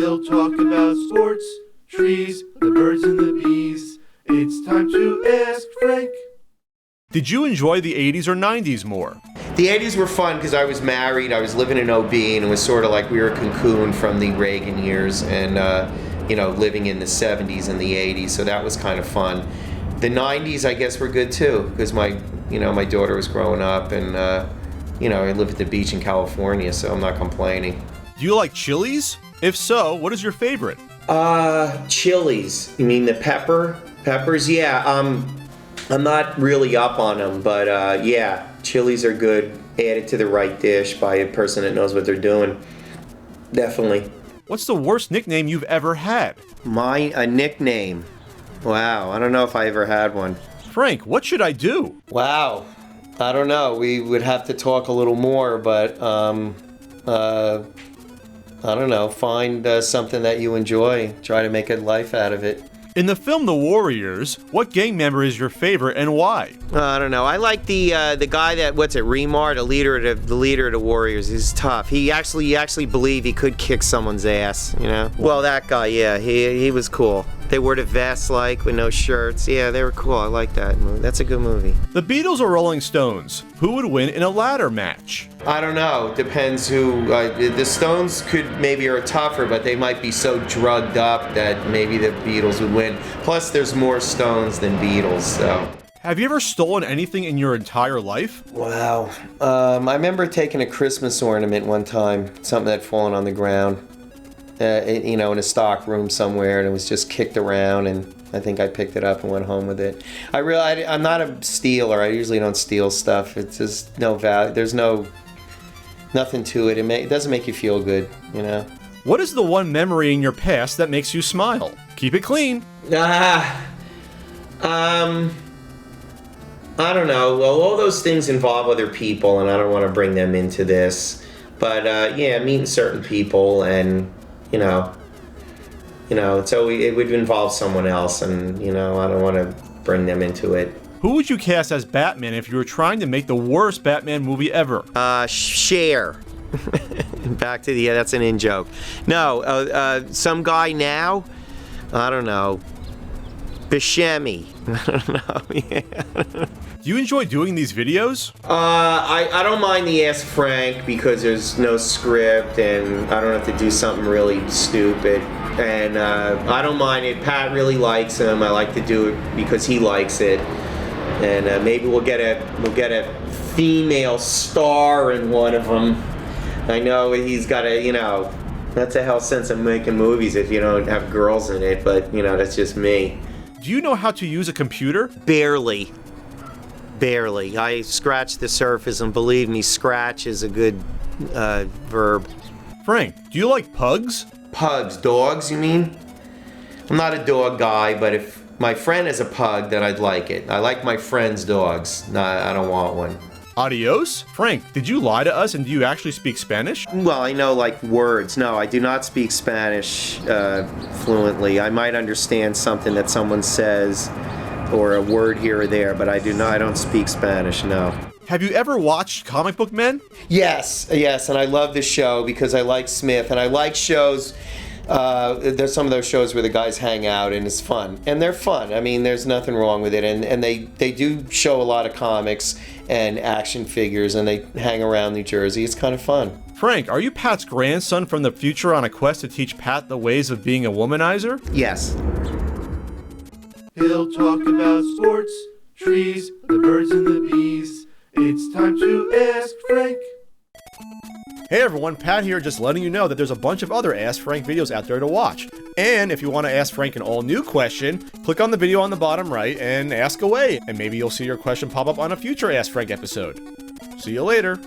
He'll talk about sports, trees, the birds and the bees. It's time to ask Frank. Did you enjoy the 80s or 90s more? The 80s were fun because I was married, I was living in OB, and it was sort of like we were cocooned from the Reagan years and, living in the 70s and the 80s, so that was kind of fun. The 90s, I guess, were good too because my daughter was growing up and, I live at the beach in California, so I'm not complaining. Do you like chillies? If so, what is your favorite? Chillies. You mean the peppers? Yeah, I'm not really up on them, but chilies are good. Added to the right dish by a person that knows what they're doing. Definitely. What's the worst nickname you've ever had? A nickname? Wow, I don't know if I ever had one. Frank, what should I do? Wow, I don't know. We would have to talk a little more, but I don't know. Find something that you enjoy. Try to make a life out of it. In the film The Warriors, what gang member is your favorite and why? I don't know. I like the guy that Remar, the leader of the Warriors. He's tough. He actually believed he could kick someone's ass. Well, that guy, yeah, he was cool. They wore the vests with no shirts. Yeah, they were cool. I like that movie. That's a good movie. The Beatles or Rolling Stones? Who would win in a ladder match? I don't know. Depends who. The Stones are tougher, but they might be so drugged up that maybe the Beatles would win. Plus, there's more Stones than Beatles, so. Have you ever stolen anything in your entire life? Wow. I remember taking a Christmas ornament one time, something that had fallen on the ground, in a stock room somewhere, and it was just kicked around, and I think I picked it up and went home with it. I'm not a stealer. I usually don't steal stuff. It's just no value. There's nothing to it. It doesn't make you feel good, What is the one memory in your past that makes you smile? Keep it clean. I don't know. Well, all those things involve other people, and I don't want to bring them into this. But meeting certain people, and so it would involve someone else, and I don't want to bring them into it. Who would you cast as Batman if you were trying to make the worst Batman movie ever? Cher. Back to that's an in-joke. No, some guy now. I don't know. Buscemi. I don't know. Do you enjoy doing these videos? I don't mind the Ask Frank because there's no script and I don't have to do something really stupid. And I don't mind it. Pat really likes him. I like to do it because he likes it. And maybe we'll get a female star in one of them. I know he's got that's a hell sense of making movies if you don't have girls in it, but that's just me. Do you know how to use a computer? Barely. I scratch the surface, and believe me, scratch is a good verb. Frank, do you like pugs? Pugs, dogs, you mean? I'm not a dog guy, but if my friend is a pug, then I'd like it. I like my friend's dogs. No, I don't want one. Adios? Frank, did you lie to us and do you actually speak Spanish? Well, I know words. No, I do not speak Spanish fluently. I might understand something that someone says or a word here or there, but I don't speak Spanish, no. Have you ever watched Comic Book Men? Yes, and I love this show because I like Smith, and I like shows. There's some of those shows where the guys hang out and it's fun, and they're fun. I mean, there's nothing wrong with it, and they do show a lot of comics and action figures, and they hang around New Jersey. It's kind of fun. Frank, are you Pat's grandson from the future on a quest to teach Pat the ways of being a womanizer? Yes. He'll talk about sports, trees, the birds and the bees. It's time to ask Frank. Hey everyone, Pat here, just letting you know that there's a bunch of other Ask Frank videos out there to watch. And if you want to ask Frank an all-new question, click on the video on the bottom right and ask away. And maybe you'll see your question pop up on a future Ask Frank episode. See you later.